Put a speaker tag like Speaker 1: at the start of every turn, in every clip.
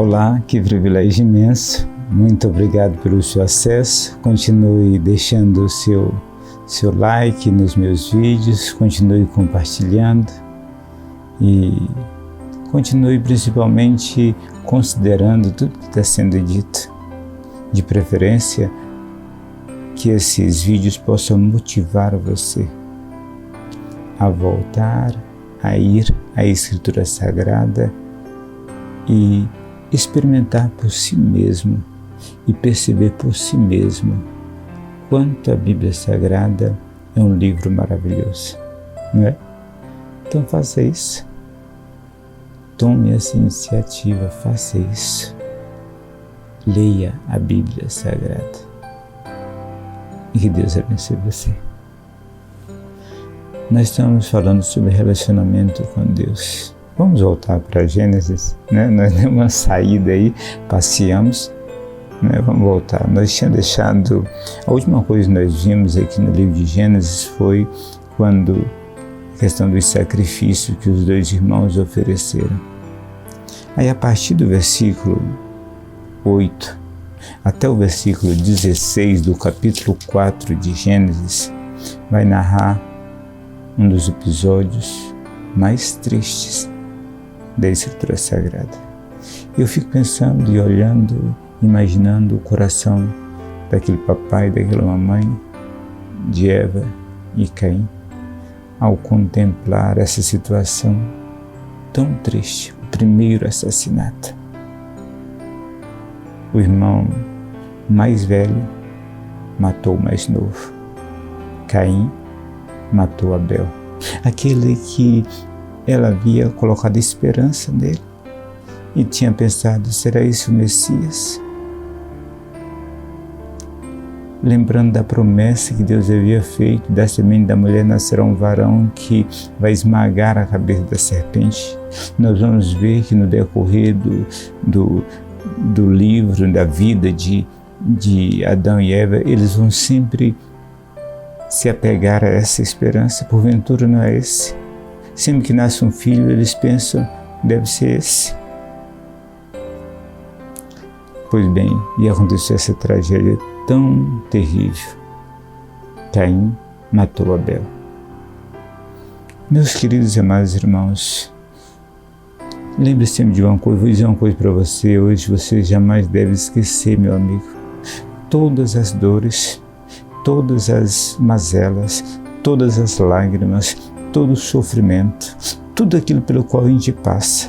Speaker 1: Olá, que privilégio imenso. Muito obrigado pelo seu acesso. Continue deixando o seu like nos meus vídeos, continue compartilhando e continue principalmente considerando tudo que está sendo dito. De preferência, que esses vídeos possam motivar você a voltar, a ir à Escritura Sagrada e experimentar por si mesmo e perceber por si mesmo quanto a Bíblia Sagrada é um livro maravilhoso, não é? Então faça isso. Tome essa iniciativa, faça isso. Leia a Bíblia Sagrada. E que Deus abençoe você. Nós estamos falando sobre relacionamento com Deus. Vamos voltar para Gênesis, né? Nós demos uma saída aí, passeamos, né? Vamos voltar. Nós tínhamos deixado, a última coisa que nós vimos aqui no livro de Gênesis foi quando a questão do sacrifício que os dois irmãos ofereceram. Aí a partir do versículo 8 até o versículo 16 do capítulo 4 de Gênesis, vai narrar um dos episódios mais tristes da Escritura Sagrada. Eu fico pensando e olhando, imaginando o coração daquele papai e daquela mamãe, de Eva e Caim, ao contemplar essa situação tão triste, o primeiro assassinato. O irmão mais velho matou o mais novo. Caim matou Abel, aquele que ela havia colocado esperança nele e tinha pensado, será esse o Messias? Lembrando da promessa que Deus havia feito, da semente da mulher nascerá um varão que vai esmagar a cabeça da serpente. Nós vamos ver que no decorrer do livro, da vida de Adão e Eva, eles vão sempre se apegar a essa esperança. Porventura não é esse? Sempre que nasce um filho, eles pensam, deve ser esse. Pois bem, e aconteceu essa tragédia tão terrível. Caim matou Abel. Meus queridos e amados irmãos, lembre-se sempre de uma coisa, vou dizer uma coisa para você hoje, você jamais deve esquecer, meu amigo. Todas as dores, todas as mazelas, todas as lágrimas, todo o sofrimento, tudo aquilo pelo qual a gente passa.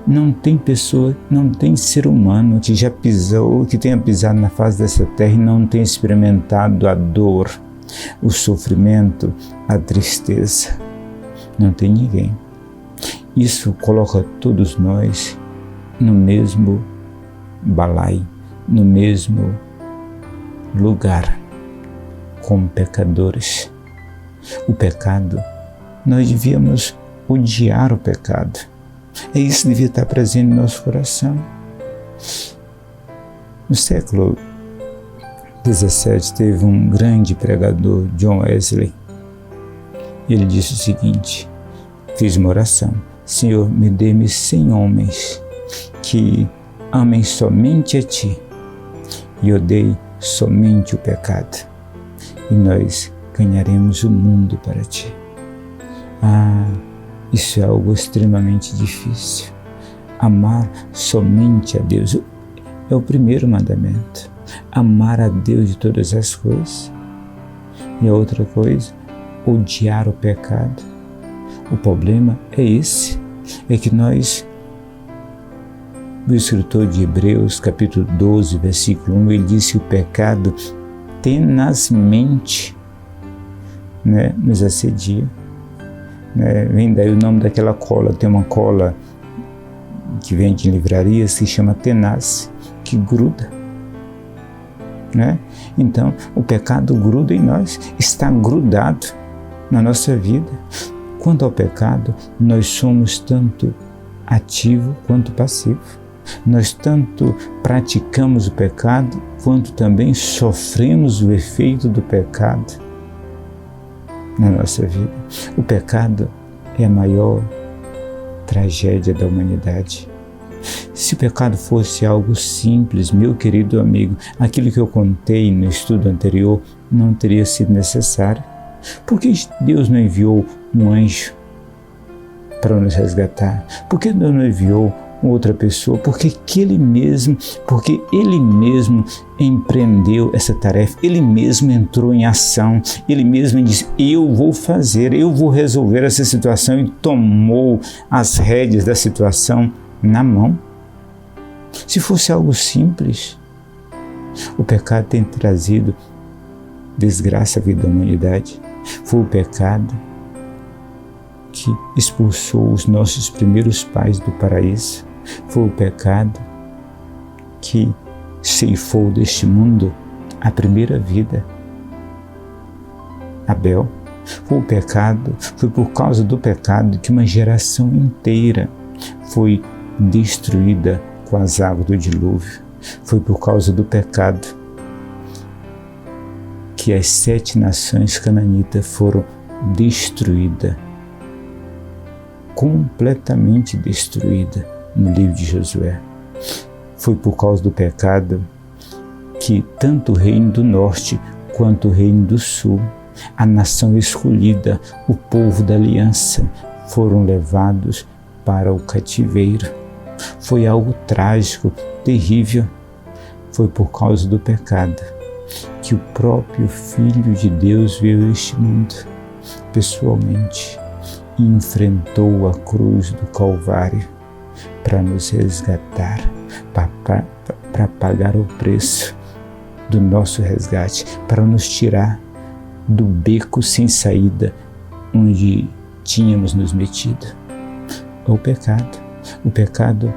Speaker 1: Não tem pessoa, não tem ser humano que já pisou, que tenha pisado na face dessa terra e não tenha experimentado a dor, o sofrimento, a tristeza. Não tem ninguém. Isso coloca todos nós no mesmo balaio, no mesmo lugar, como pecadores. O pecado, nós devíamos odiar o pecado. É isso que devia estar presente no nosso coração. No século XVII teve um grande pregador, John Wesley. Ele disse o seguinte, fiz uma oração, Senhor, me dê-me 100 homens que amem somente a Ti e odeiem somente o pecado, e nós ganharemos o mundo para Ti. Isso é algo extremamente difícil. Amar somente a Deus é o primeiro mandamento. Amar a Deus de todas as coisas. E a outra coisa, odiar o pecado. O problema é esse, é que nós, o escritor de Hebreus, capítulo 12, versículo 1, ele disse que o pecado tenazmente, nos assedia. Vem daí o nome daquela cola, tem uma cola que vende em livrarias que chama tenaz, que gruda. Então, o pecado gruda em nós, está grudado na nossa vida. Quanto ao pecado, nós somos tanto ativo quanto passivo. Nós tanto praticamos o pecado, quanto também sofremos o efeito do pecado na nossa vida. O pecado é a maior tragédia da humanidade. Se o pecado fosse algo simples, meu querido amigo, aquilo que eu contei no estudo anterior não teria sido necessário. Por que Deus não enviou um anjo para nos resgatar? Por que Deus não enviou outra pessoa? Porque Ele mesmo empreendeu essa tarefa, Ele mesmo entrou em ação, Ele mesmo disse, eu vou fazer, eu vou resolver essa situação, e tomou as rédeas da situação na mão. Se fosse algo simples, o pecado tem trazido desgraça à vida da humanidade. Foi o pecado que expulsou os nossos primeiros pais do paraíso. Foi o pecado que ceifou deste mundo a primeira vida, Abel. Foi por causa do pecado que uma geração inteira foi destruída com as águas do dilúvio. Foi por causa do pecado que as 7 nações cananitas foram destruídas, completamente destruídas no livro de Josué. Foi por causa do pecado que tanto o reino do norte quanto o reino do sul, a nação escolhida, o povo da aliança, foram levados para o cativeiro. Foi algo trágico, terrível. Foi por causa do pecado que o próprio Filho de Deus veio a este mundo pessoalmente e enfrentou a cruz do Calvário para nos resgatar, para pagar o preço do nosso resgate, para nos tirar do beco sem saída onde tínhamos nos metido. O pecado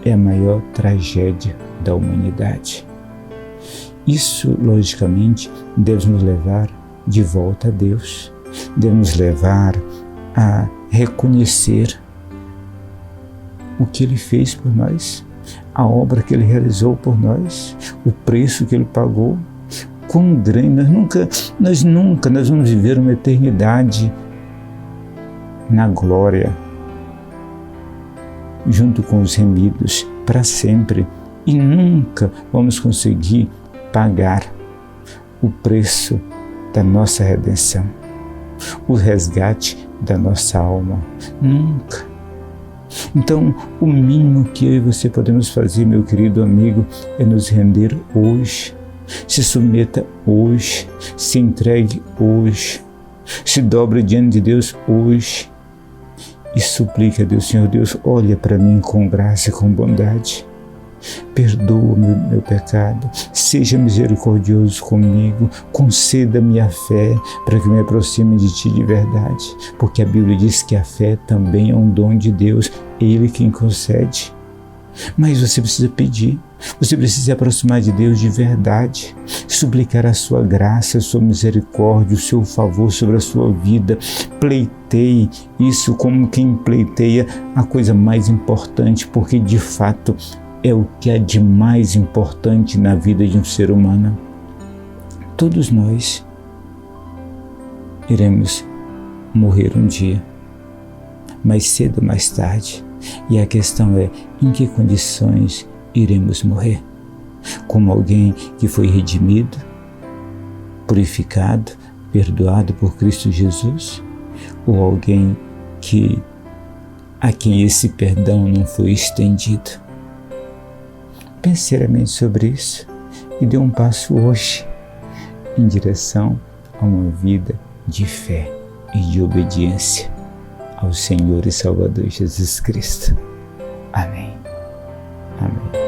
Speaker 1: é a maior tragédia da humanidade. Isso, logicamente, deve nos levar de volta a Deus, deve nos levar a reconhecer o que Ele fez por nós, a obra que Ele realizou por nós, o preço que Ele pagou, quão grande. Nós nunca vamos viver uma eternidade na glória, junto com os remidos, para sempre, e nunca vamos conseguir pagar o preço da nossa redenção, o resgate da nossa alma. Nunca. Então, o mínimo que eu e você podemos fazer, meu querido amigo, é nos render hoje. Se submeta hoje, se entregue hoje, se dobre diante de Deus hoje e suplique a Deus: Senhor Deus, olha para mim com graça e com bondade. Perdoa meu pecado, seja misericordioso comigo, conceda-me a fé para que eu me aproxime de Ti de verdade, porque a Bíblia diz que a fé também é um dom de Deus, Ele quem concede. Mas você precisa pedir, você precisa se aproximar de Deus de verdade, suplicar a sua graça, a sua misericórdia, o seu favor sobre a sua vida. Pleiteie isso como quem pleiteia a coisa mais importante, porque de fato é o que há de mais importante na vida de um ser humano. Todos nós iremos morrer um dia, mais cedo ou mais tarde. E a questão é, em que condições iremos morrer? Como alguém que foi redimido, purificado, perdoado por Cristo Jesus? Ou alguém a quem esse perdão não foi estendido? Pense seriamente sobre isso e dê um passo hoje em direção a uma vida de fé e de obediência ao Senhor e Salvador Jesus Cristo. Amém. Amém.